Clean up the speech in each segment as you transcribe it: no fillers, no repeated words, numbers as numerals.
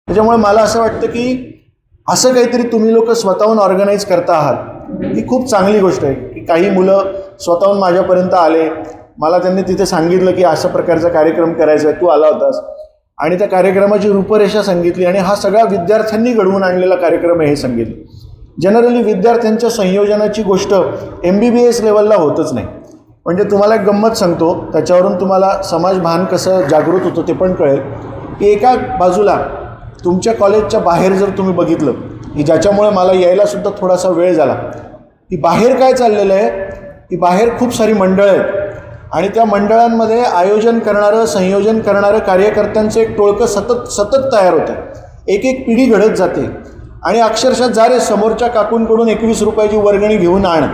त्याच्यामुळे मला असं वाटतं की असं काहीतरी तुम्ही लोक स्वतःहून ऑर्गनाईज करता आहात ही खूप चांगली गोष्ट आहे की काही मुलं स्वतःहून माझ्यापर्यंत आले, मला त्यांनी तिथे सांगितलं की अशा प्रकारचा कार्यक्रम करायचा आहे, तू आला होतास आणि त्या कार्यक्रमाची रूपरेषा सांगितली आणि हा सगळा विद्यार्थ्यांनी घडवून आणलेला कार्यक्रम आहे हे सांगितलं। जनरली विद्यार्थ्यांच्या संयोजनाची गोष्ट MBBS लेवलला होतच नाही। म्हणजे तुम्हाला एक गंमत सांगतो, त्याच्यावरून तुम्हाला समाजभान कसं जागृत होतं ते पण कळेल की एका बाजूला तुमच्या कॉलेजच्या बाहेर जर तुम्ही बघितलं की ज्याच्यामुळे मला यायलासुद्धा थोडासा वेळ झाला की बाहेर काय चाललेलं आहे की बाहेर खूप सारी मंडळं आहेत आणि त्या मंडळांमध्ये आयोजन करणारं संयोजन करणारं कार्यकर्त्यांचं एक टोळकं सतत तयार होतं। एक पिढी घडत जाते आणि अक्षरशः जा रे समोरच्या काकूंकडून 21 रुपयाची वर्गणी घेऊन आण,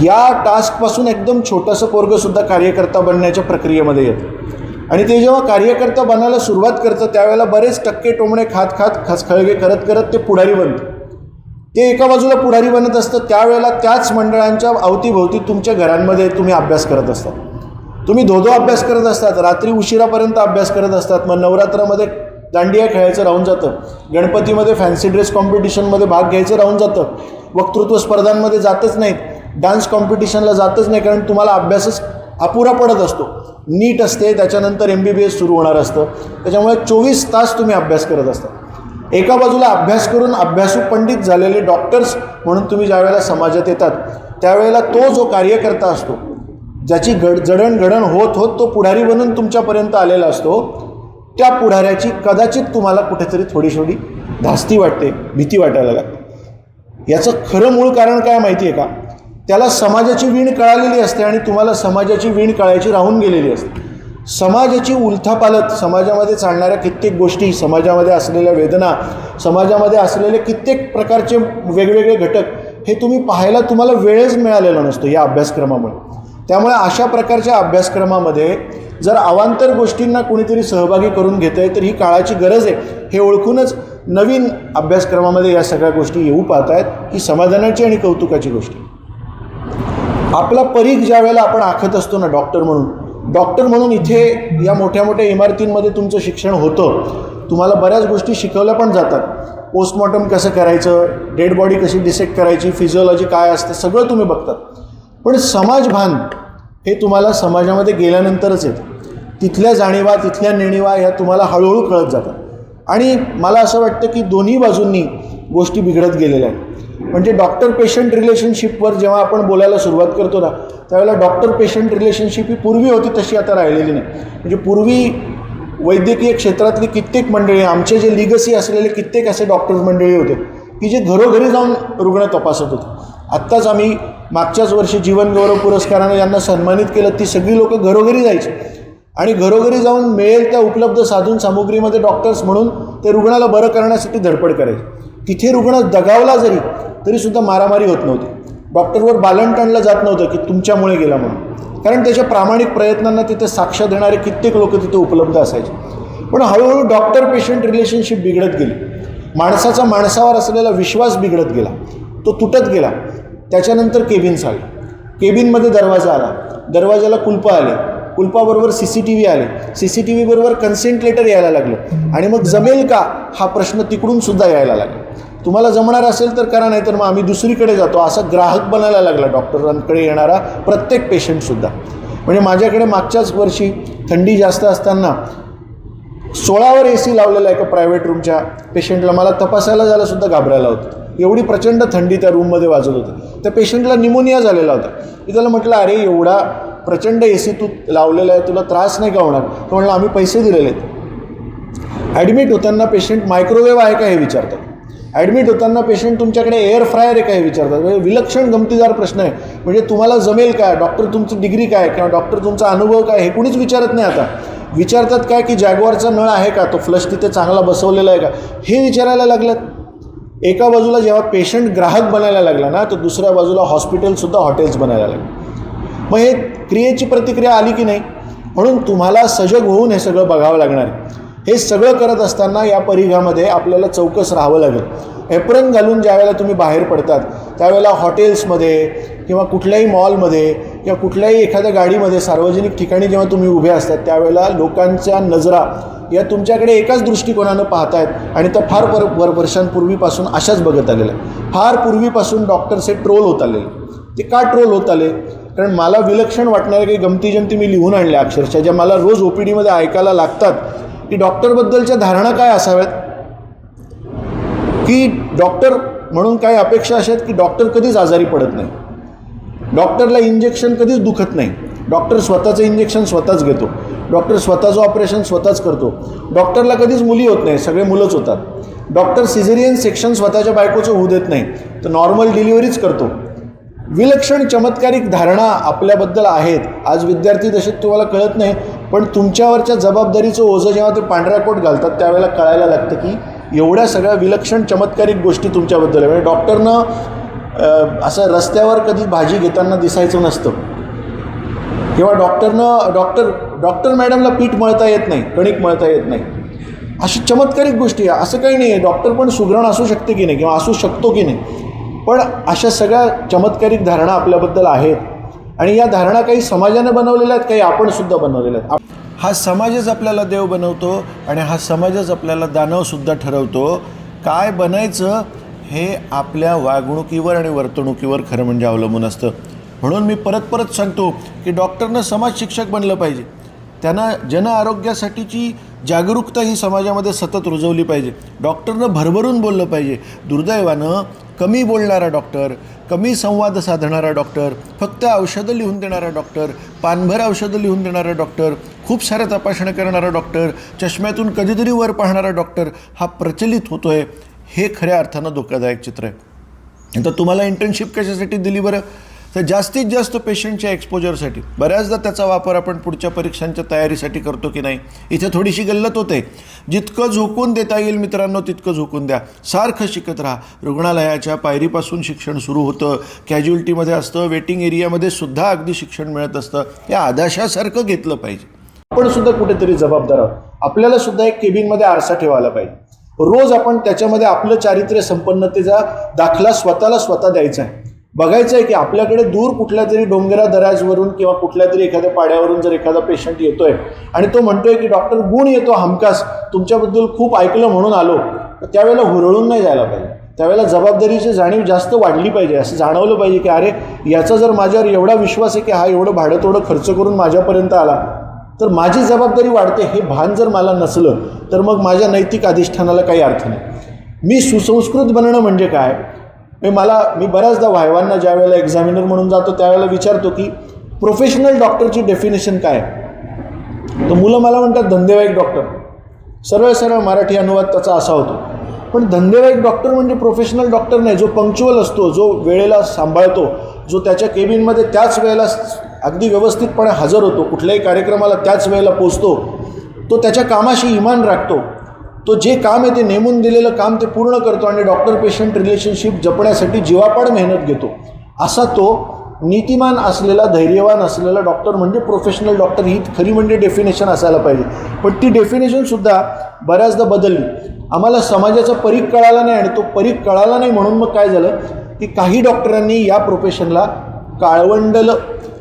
या टास्कपासून एकदम छोटंसं पोरगंसुद्धा कार्यकर्ता बनण्याच्या प्रक्रियेमध्ये येतं आणि ते जेव्हा कार्यकर्ता बनायला सुरुवात करतं त्यावेळेला बरेच टक्के टोमणे खात खसखळगे करत ते पुढारी बनतं। ते एका बाजूला पुढारी बनत असतं, त्यावेळेला त्याच मंडळांच्या अवतीभोवती तुमच्या घरांमध्ये तुम्ही अभ्यास करत असतात, तुम्ही धोधो अभ्यास करत असतात, रात्री उशिरापर्यंत अभ्यास करत असतात। मग नवरात्रामध्ये दांडिया खेळायचं राहून जातं, गणपतीमध्ये फॅन्सी ड्रेस कॉम्पिटिशनमध्ये भाग घ्यायचं राहून जातं, वक्तृत्व स्पर्धांमध्ये जातच नाहीत, डान्स कॉम्पिटिशनला जातच नाही कारण तुम्हाला अभ्यासच अपुरा पडत असतो, नीट असते, त्याच्यानंतर MBBS सुरू होणार असतं, त्याच्यामुळे 24 तास तुम्ही अभ्यास करत असता। एका बाजूला अभ्यास करून अभ्यासू पंडित झालेले डॉक्टर्स म्हणून तुम्ही ज्यावेळेला समाजात येतात त्यावेळेला तो जो कार्यकर्ता असतो ज्याची जडणघडण होत तो पुढारी बनून तुमच्यापर्यंत आलेला असतो, त्या पुढाऱ्याची कदाचित तुम्हाला कुठेतरी थोडी धास्ती वाटते, भीती वाटायला लागते। याचं खरं मूळ कारण काय माहिती आहे का? त्याला समाजाची वीण कळालेली असते आणि तुम्हाला समाजाची वीण कळायची राहून गेलेली असते। समाजाची उलथापालथ, समाजामध्ये चालणाऱ्या कित्येक गोष्टी, समाजामध्ये असलेल्या वेदना, समाजामध्ये असलेले कित्येक प्रकारचे वेगवेगळे घटक हे तुम्ही पाहायला तुम्हाला वेळच मिळालेला नसतो या अभ्यासक्रमामुळे। त्यामुळे अशा प्रकारच्या अभ्यासक्रमामध्ये जर अवांतर गोष्टींना कोणीतरी सहभागी करून घेतं आहे तर ही काळाची गरज आहे हे ओळखूनच नवीन अभ्यासक्रमामध्ये या सगळ्या गोष्टी येऊ पाहत आहेत। ही समाधानाची आणि कौतुकाची गोष्ट। आपला परीघ ज्या वेळेला आपण आखत असतो ना डॉक्टर म्हणून इथे या मोठ्या इमारतींमध्ये तुमचं शिक्षण होतं, तुम्हाला बऱ्याच गोष्टी शिकवल्या पण जातात। पोस्टमॉर्टम कसं करायचं, डेड बॉडी कशी डिसेक्ट करायची, फिजिओलॉजी काय असते, सगळं तुम्ही बघतात। पण समाजभान हे तुम्हाला समाजामध्ये गेल्यानंतरच येतं, तिथल्या जाणीवा, तिथल्या नेणीवा ह्या तुम्हाला हळूहळू कळत जातात आणि मला असं वाटतं की दोन्ही बाजूंनी गोष्टी बिघडत गेलेल्या आहेत। म्हणजे डॉक्टर पेशंट रिलेशनशिपवर जेव्हा आपण बोलायला सुरुवात करतो ना त्यावेळेला डॉक्टर पेशंट रिलेशनशिप ही पूर्वी होती तशी आता राहिलेली नाही। म्हणजे पूर्वी वैद्यकीय क्षेत्रातली कित्येक मंडळी, आमचे जे लिगसी असलेले कित्येक असे डॉक्टर्स मंडळी होते की जे घरोघरी जाऊन रुग्ण तपासत होते। आत्ताच आम्ही मागच्याच वर्षी जीवन गौरव पुरस्काराने ज्यांना सन्मानित केलं ती सगळी लोकं घरोघरी जायची आणि घरोघरी जाऊन मिळेल त्या उपलब्ध साधन सामुग्रीमध्ये डॉक्टर्स म्हणून ते रुग्णाला बरं करण्यासाठी धडपड करायचे। तिथे रुग्ण दगावला तरीसुद्धा मारामारी होत नव्हती, डॉक्टरवर बालन टाणलं जात नव्हतं की तुमच्यामुळे गेला म्हणून, कारण त्याच्या प्रामाणिक प्रयत्नांना तिथे साक्ष देणारे कित्येक लोक तिथे उपलब्ध असायचे। पण हळूहळू डॉक्टर पेशंट रिलेशनशिप बिघडत गेली, माणसाचा माणसावर असलेला विश्वास बिघडत गेला, तो तुटत गेला। त्याच्यानंतर केबिन्स आले, केबिनमध्ये दरवाजा आला, दरवाजाला कुलपं आले, कुलपाबरोबर CCTV आले, CCTV बरोबर कन्सेंट लेटर यायला लागलं आणि मग जमेल का हा प्रश्न तिकडून सुद्धा यायला लागला। तुम्हाला जमणार असेल तर करा, नाही तर मग आम्ही दुसरीकडे जातो असा ग्राहक बनायला लागला डॉक्टरांकडे येणारा प्रत्येक पेशंटसुद्धा। म्हणजे माझ्याकडे मागच्याच वर्षी थंडी जास्त असताना 16वर AC लावलेला एका प्रायव्हेट रूमच्या पेशंटला मला तपासायला जायला सुद्धा घाबरायला होतं, एवढी प्रचंड थंडी त्या रूममध्ये वाजत होती। त्या पेशंटला निमोनिया झालेला होता। मी त्याला म्हटलं, अरे एवढा प्रचंड AC तू लावलेला आहे, तुला त्रास नाही का होणार? तो म्हणला आम्ही पैसे दिलेले आहेत। ॲडमिट होताना पेशंट मायक्रोवेव्ह आहे का हे विचारतात, ॲडमिट होताना पेशंट तुमच्याकडे एअर फ्रायर आहे का हे विचारतात। म्हणजे विलक्षण गमतीदार प्रश्न आहे। म्हणजे तुम्हाला जमेल काय, डॉक्टर तुमची डिग्री काय किंवा डॉक्टर तुमचा अनुभव काय हे कुणीच विचारत नाही। आता विचारतात काय की जॅग्वारचा नळ आहे का, तो फ्लश तिथे चांगला बसवलेला आहे का, हे विचारायला लागलात। एका बाजूला जेव्हा पेशंट ग्राहक बनायला लागला ना तर दुसऱ्या बाजूला हॉस्पिटलसुद्धा हॉटेल्स बनायला लागले। मग हे क्रियेची प्रतिक्रिया आली की नाही? म्हणून तुम्हाला सजग होऊन हे सगळं बघावं लागणार आहे। हे सगळं करत असताना या परिघामध्ये आपल्याला चौकस राहावं लागेल। एप्रन घालून ज्यावेळेला तुम्ही बाहेर पडतात त्यावेळेला हॉटेल्समध्ये किंवा कुठल्याही मॉलमध्ये या कुठल्याही एखाद्या गाडीमध्ये सार्वजनिक ठिकाणी जेव्हा तुम्ही उभे असतात त्यावेळेला लोकांच्या नजरा या तुमच्याकडे एकाच दृष्टिकोनानं पाहतायत आणि त्या फार वर्षांपूर्वीपासून अशाच बघत आलेल्या. फार पूर्वीपासून डॉक्टर्स हे ट्रोल होत आलेले. ते का ट्रोल होत आले? कारण मला विलक्षण वाटणाऱ्या काही गमती मी लिहून आणल्या अक्षरशः, ज्या मला रोज OPDमध्ये ऐकायला लागतात की डॉक्टरबद्दलच्या धारणा काय असाव्यात, की डॉक्टर म्हणून काही अपेक्षा अशा आहेत की डॉक्टर कधीच आजारी पडत नाही, डॉक्टरला इंजेक्शन कधीच दुखत नाही, डॉक्टर स्वतःचं इंजेक्शन स्वतःच घेतो, डॉक्टर स्वतःचं ऑपरेशन स्वतःच करतो, डॉक्टरला कधीच मुली होत नाही, सगळे मुलंच होतात, डॉक्टर सिझेरियन सेक्शन स्वतःच्या बायकोचं होऊ देत नाही, तर नॉर्मल डिलिव्हरीच करतो. विलक्षण चमत्कारिक धारणा आपल्याबद्दल आहेत. आज विद्यार्थी दशेत तुम्हाला कळत नाही, पण तुमच्यावरच्या जबाबदारीचं ओझं जेव्हा ते पांढऱ्या कोट घालतात त्यावेळेला कळायला लागतं की एवढ्या सगळ्या विलक्षण चमत्कारिक गोष्टी तुमच्याबद्दल आहे. म्हणजे डॉक्टरनं असं रस्त्यावर कधी भाजी घेताना दिसायचं नसतं, किंवा डॉक्टर मॅडमला पीठ मळता येत नाही, कणिक मळता येत नाही, अशी चमत्कारिक गोष्टी आहे. असं काही नाही आहे डॉक्टर पण सुगरण असू शकते की नाही, किंवा असू शकतो की नाही, पण अशा सगळ्या चमत्कारिक धारणा आपल्याबद्दल आहेत. आणि या धारणा काही समाजाने बनवलेल्या आहेत, काही आपणसुद्धा बनवलेल्या आहेत. हा समाजच आपल्याला देव बनवतो आणि हा समाजच आपल्याला दानवसुद्धा ठरवतो. काय बनायचं हे आपल्या वागणुकीवर आणि वर्तणुकीवर खरं म्हणजे अवलंबून असतं. म्हणून मी परत सांगतो की डॉक्टरनं समाज शिक्षक बनलं पाहिजे. त्यानं जन आरोग्यासाठीची जागरूकता ही समाजामध्ये सतत रुजवली पाहिजे. डॉक्टरनं भरभरून बोललं पाहिजे. दुर्दैवानं कमी बोलणारा डॉक्टर, कमी संवाद साधणारा डॉक्टर, फक्त औषधं लिहून देणारा डॉक्टर, पानभर औषधं लिहून देणारा डॉक्टर, खूप साऱ्या तपासण्या करणारा डॉक्टर, चष्म्यातून कधीतरी वर पाहणारा डॉक्टर हा प्रचलित होतो आहे. हे खऱ्या अर्थानं धोकादायक चित्र आहे. तर तुम्हाला इंटर्नशिप कशासाठी दिली बरं? तर जास्तीत जास्त पेशंटच्या एक्सपोजरसाठी. बऱ्याचदा त्याचा वापर आपण पुढच्या परीक्षांच्या तयारीसाठी करतो की नाही, इथे थोडीशी गल्लत होते. जितकं झोकून देता येईल मित्रांनो तितकं झोकून द्या. सारखं शिकत राहा. रुग्णालयाच्या पायरीपासून शिक्षण सुरू होतं, कॅज्युअल्टीमध्ये असतं, वेटिंग एरियामध्ये सुद्धा अगदी शिक्षण मिळत असतं. या आदर्शासारखं घेतलं पाहिजे. आपण सुद्धा कुठेतरी जबाबदार आहोत. आपल्याला सुद्धा एक केबिनमध्ये आरसा ठेवायला पाहिजे. रोज आपण त्याच्यामध्ये आपलं चारित्र्य संपन्नतेचा दाखला स्वतः द्यायचा आहे. बघायचं आहे की आपल्याकडे दूर कुठल्या तरी डोंगरा दराजवरून किंवा कुठल्या तरी एखाद्या पाड्यावरून जर एखादा पेशंट येतोय आणि तो म्हणतोय की डॉक्टर गुण येतो हमखास, तुमच्याबद्दल खूप ऐकलं म्हणून आलो, तर त्यावेळेला हुरळून नाही जायला पाहिजे. त्यावेळेला जबाबदारीची जाणीव जास्त वाढली पाहिजे. असं जाणवलं पाहिजे की अरे याचा जर माझ्यावर एवढा विश्वास आहे की हा एवढं भाडं तोडं खर्च करून माझ्यापर्यंत आला, तर माझी जबाबदारी वाढते. हे भान जर मला नसलं तर मग माझ्या नैतिक अधिष्ठानाला काही अर्थ नाही. मी सुसंस्कृत बनणं म्हणजे काय? मी बऱ्याचदा वायवांना ज्या वेळेला एक्झामिनर म्हणून जातो त्यावेळेला विचारतो की प्रोफेशनल डॉक्टरची डेफिनेशन काय आहे? तर मुलं मला म्हणतात धंदेवाईक डॉक्टर. सरळ मराठी अनुवाद त्याचा असा होतो. पण धंदेवाईक डॉक्टर म्हणजे प्रोफेशनल डॉक्टर नाही. जो पंक्च्युअल असतो, जो वेळेला सांभाळतो, जो त्याच्या केबिनमध्ये त्याच वेळेला अगदी व्यवस्थितपणे हजर होतो, कुठल्याही कार्यक्रमाला त्याच वेळेला पोचतो, तो त्याच्या कामाशी इमान राखतो, तो जे काम आहे ते नेमून दिलेलं काम ते पूर्ण करतो आणि डॉक्टर पेशंट रिलेशनशिप जपण्यासाठी जीवापाड मेहनत घेतो, असा तो नीतिमान असलेला, धैर्यवान असलेला डॉक्टर म्हणजे प्रोफेशनल डॉक्टर. ही खरी म्हणजे डेफिनेशन असायला पाहिजे. पण ती डेफिनेशनसुद्धा बऱ्याचदा बदलली. आम्हाला समाजाचा परीघ कळाला नाही आणि तो परीघ कळाला नाही म्हणून मग काय झालं की काही डॉक्टरांनी या प्रोफेशनला काळवंडलं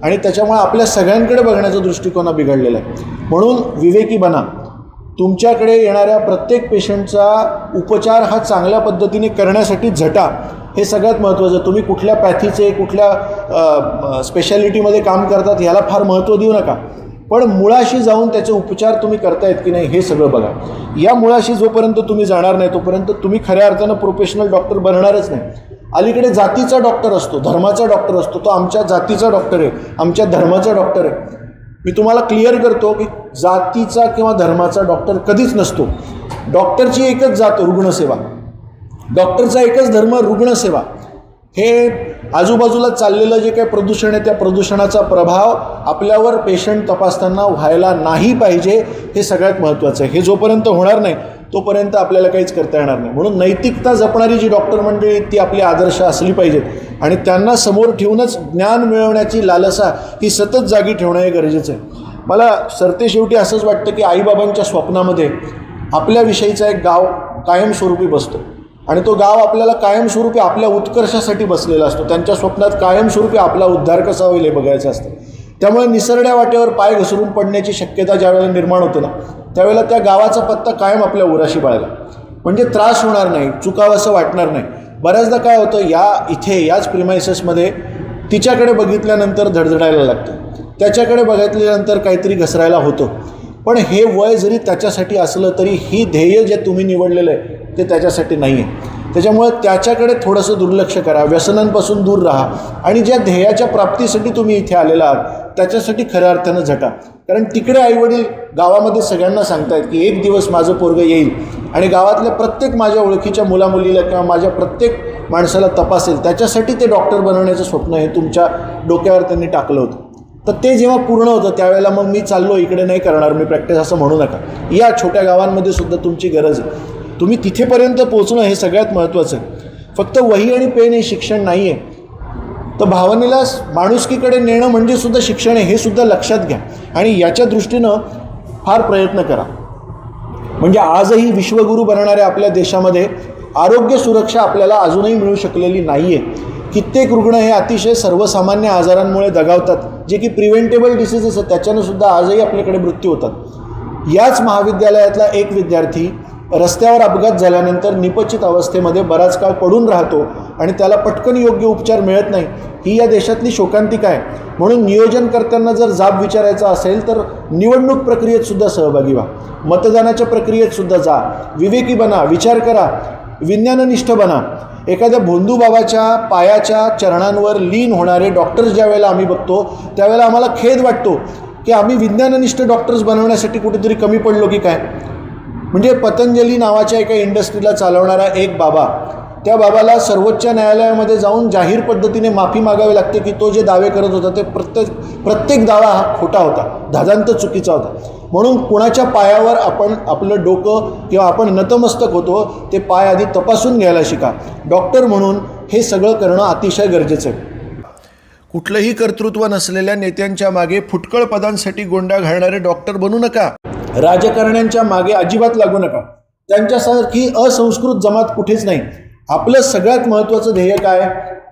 आणि त्याच्यामुळे आपल्या सगळ्यांकडे बघण्याचा दृष्टिकोन बिघडलेला आहे. म्हणून विवेकी बना. तुमच्याकडे येणाऱ्या प्रत्येक पेशंटचा उपचार हा चांगल्या पद्धतीने करण्यासाठी झटा. हे सगळ्यात महत्त्वाचं. तुम्ही कुठल्या पॅथीचे, कुठल्या स्पेशालिटीमध्ये काम करतात ह्याला फार महत्त्व देऊ नका, पण मुळाशी जाऊन त्याचे उपचार तुम्ही करतायत की नाही हे सगळं बघा. या मुळाशी जोपर्यंत तुम्ही जाणार नाही तोपर्यंत तुम्ही खऱ्या अर्थानं प्रोफेशनल डॉक्टर बनणारच नाही. अलीकडे जातीचा डॉक्टर असतो, धर्माचा डॉक्टर असतो. तो आमच्या जातीचा डॉक्टर आहे, आमच्या धर्माचा डॉक्टर आहे. मी तुम्हाला क्लिअर करतो की जातीचा किंवा धर्माचा डॉक्टर कधीच नसतो. डॉक्टरची एकच जात रुग्णसेवा, डॉक्टरचा एकच धर्म रुग्णसेवा. हे आजूबाजूला चाललेलं जे काही प्रदूषण आहे त्या प्रदूषणाचा प्रभाव आपल्यावर पेशंट तपासताना व्हायला नाही पाहिजे. हे सगळ्यात महत्त्वाचं आहे. हे जोपर्यंत होणार नाही तोपर्यंत आपल्याला काहीच करता येणार नाही. म्हणून नैतिकता जपणारी जी डॉक्टर मंडळी ती आपली आदर्श असली पाहिजेत आणि त्यांना समोर ठेवूनच ज्ञान मिळवण्याची लालसा ही सतत जागी ठेवणं हे गरजेचं आहे. मला सरतेशेवटी असंच वाटतं की आईबाबांच्या स्वप्नामध्ये आपल्याविषयीचा एक गाव कायमस्वरूपी बसतो आणि तो गाव आपल्याला कायमस्वरूपी आपल्या उत्कर्षासाठी बसलेला असतो. त्यांच्या स्वप्नात कायमस्वरूपी आपला उद्धार कसा होईल हे बघायचं असतं. त्यामुळे निसरड्या वाटेवर पाय घसरून पडण्याची शक्यता ज्यावेळेला निर्माण होते ना, त्यावेळेला त्या गावाचा पत्ता कायम आपल्या उराशी बाळगा, म्हणजे त्रास होणार नाही, चुकावंसं वाटणार नाही. बऱ्याचदा काय होतं, याच प्रिमायसेसमध्ये तिच्याकडे बघितल्यानंतर धडधडायला लागतं, त्याच्याकडे बघितल्यानंतर काहीतरी घसरायला होतं. पण हे वय जरी त्याच्यासाठी असलं तरी ही ध्येय जे तुम्ही निवडलेलं आहे ते त्याच्यासाठी नाही आहे. त्याच्यामुळे त्याच्याकडे थोडंसं दुर्लक्ष करा, व्यसनांपासून दूर राहा आणि ज्या ध्येयाच्या प्राप्तीसाठी तुम्ही इथे आलेला आहात त्याच्यासाठी खऱ्या अर्थानं झटा. कारण तिकडे आईवडील गावामध्ये सगळ्यांना सांगतायत की एक दिवस माझं पोरगं येईल आणि गावातल्या प्रत्येक माझ्या ओळखीच्या मुलामुलीला किंवा माझ्या प्रत्येक माणसाला तपासेल. त्याच्यासाठी ते डॉक्टर बनवण्याचं स्वप्न हे तुमच्या डोक्यावर त्यांनी टाकलं होतं. तर ते जेव्हा पूर्ण होतं त्यावेळेला मग मी चाललो इकडे नाही करणार मी प्रॅक्टिस असं म्हणू नका. या छोट्या गावांमध्ये सुद्धा तुमची गरज आहे. तुम्ही तिथेपर्यंत पोहोचणं हे सगळ्यात महत्त्वाचं आहे. फक्त वही आणि पेन हे शिक्षण नाही आहे, तर भावनेला माणुसकीकडे नेणं म्हणजे सुद्धा शिक्षण आहे, हे सुद्धा लक्षात घ्या आणि याच्या दृष्टीनं फार प्रयत्न करा. म्हणजे आजही विश्वगुरू बनणाऱ्या आपल्या देशामध्ये आरोग्य सुरक्षा आपल्याला अजूनही मिळू शकलेली नाही आहे. कित्येक रुग्ण हे अतिशय सर्वसामान्य आजारांमुळे दगावतात, जे की प्रिव्हेंटेबल डिसीजेस आहेत, त्याच्यानं सुद्धा आजही आपल्याकडे मृत्यू होतात. याच महाविद्यालयातला एक विद्यार्थी रस्त्यावर अपघात झाल्यानंतर निपचित अवस्थेमध्ये बराच काळ पडून राहतो आणि त्याला पटकन योग्य उपचार मिळत नाही. ही या देशातली शोकांतिका आहे. म्हणून नियोजनकर्त्यांना जर जाब विचारायचा असेल तर निवडणूक प्रक्रियेत सुद्धा सहभागी व्हा, मतदानाच्या प्रक्रियेत सुद्धा जा, विवेकी बना, विचार करा, विज्ञाननिष्ठ बना. एखाद्या भोंदूबाबाच्या पायाच्या चरणांवर लीन होणारे डॉक्टर्स ज्या वेळेला आम्ही बघतो त्यावेळेला आम्हाला खेद वाटतो की आम्ही विज्ञाननिष्ठ डॉक्टर्स बनवण्यासाठी कुठेतरी कमी पडलो की काय. म्हणजे पतंजली नावाच्या एका इंडस्ट्रीला चालवणारा एक बाबा, त्या बाबाला सर्वोच्च न्यायालयामध्ये जाऊन जाहीर पद्धतीने माफी मागावी लागते की तो जे दावे करत होता ते प्रत्येक दावा हा खोटा होता, धादांत चुकीचा होता. म्हणून कुणाच्या पायावर आपण आपलं डोकं किंवा आपण नतमस्तक होतो ते पाय आधी तपासून घ्यायला शिका. डॉक्टर म्हणून हे सगळं करणं अतिशय गरजेचं आहे. कुठलंही कर्तृत्व नसलेल्या नेत्यांच्या मागे फुटकळ पदांसाठी गोंडा घालणारे डॉक्टर बनू नका. राजकारण्यांच्या मागे अजिबात लागू नका. त्यांच्यासारखी असंस्कृत जमात कुठेच नाही. आपलं सगळ्यात महत्त्वाचं ध्येय काय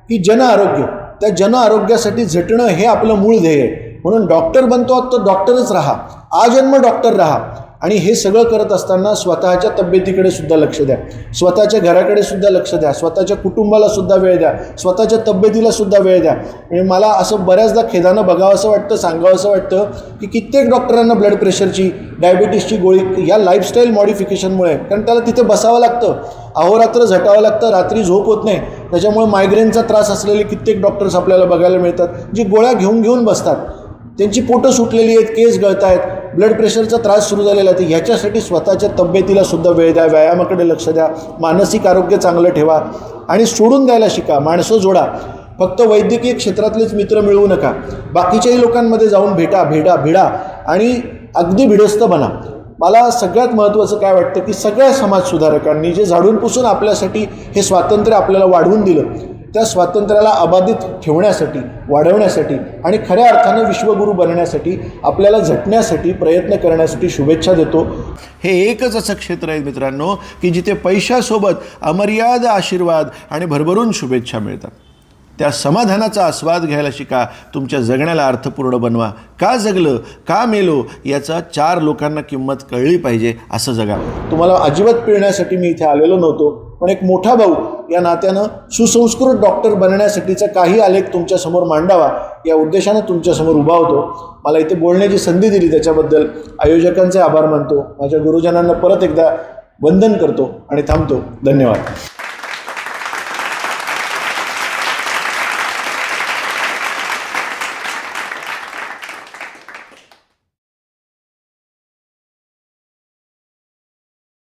की जन आरोग्य. त्या जन आरोग्यासाठी झटणं हे आपलं मूळ ध्येय आहे. म्हणून डॉक्टर बनतो तर डॉक्टरच राहा, आजन्म डॉक्टर राहा. आणि हे सगळं करत असताना स्वतःच्या तब्येतीकडे सुद्धा लक्ष द्या, स्वतःच्या घराकडे सुद्धा लक्ष द्या, स्वतःच्या कुटुंबाला सुद्धा वेळ द्या, स्वतःच्या तब्येतीला सुद्धा वेळ द्या. आणि मला असं बऱ्याचदा खेदानं बघावंसं वाटतं, सांगावंसं वाटतं की कित्येक डॉक्टरांना ब्लड प्रेशरची, डायबिटीसची गोळी या लाईफस्टाईल मॉडिफिकेशनमुळे, कारण त्याला तिथे बसावं लागतं, अहोरात्र झटावं लागतं, रात्री झोप होत नाही, त्याच्यामुळे मायग्रेनचा त्रास असलेले कित्येक डॉक्टर्स आपल्याला बघायला मिळतात, जी गोळ्या घेऊन बसतात. त्यांची पोटं सुटलेली आहेत, केस गळत आहेत, ब्लड प्रेशरचा त्रास सुरू झालेला आहे. तर ह्याच्यासाठी स्वतःच्या तब्येतीला सुद्धा वेळ द्या, व्यायामाकडे लक्ष द्या, मानसिक आरोग्य चांगलं ठेवा आणि सोडून द्यायला शिका. माणसं जोडा. फक्त वैद्यकीय क्षेत्रातलेच मित्र मिळवू नका, बाकीच्याही लोकांमध्ये जाऊन भिडा आणि अगदी भिडस्त बना. मला सगळ्यात महत्त्वाचं काय वाटतं की सगळ्या समाजसुधारकांनी जे झाडून पुसून आपल्यासाठी हे स्वातंत्र्य आपल्याला वाढवून दिलं, त्या स्वातंत्र्याला अबाधित ठेवण्यासाठी, वाढवण्यासाठी आणि खऱ्या अर्थानं विश्वगुरू बनण्यासाठी आपल्याला झटण्यासाठी प्रयत्न करण्यासाठी शुभेच्छा देतो. हे एकच असं क्षेत्र आहे मित्रांनो की जिथे पैशासोबत अमर्याद आशीर्वाद आणि भरभरून शुभेच्छा मिळतात. त्या समाधानाचा आस्वाद घ्यायला शिका. तुमच्या जगण्याला अर्थपूर्ण बनवा. का जगलं, का मेलो याचा 4 लोकांना किंमत कळली पाहिजे असं जगा. तुम्हाला अजिबात पिळण्यासाठी मी इथे आलेलो नव्हतो, पण एक मोठा भाऊ या नात्यानं सुसंस्कृत डॉक्टर बनण्यासाठीचा काही आलेख तुमच्यासमोर मांडावा या उद्देशानं तुमच्यासमोर उभा होतो. मला इथे बोलण्याची संधी दिली त्याच्याबद्दल आयोजकांचे आभार मानतो. माझ्या गुरुजनांना परत एकदा वंदन करतो आणि थांबतो. धन्यवाद.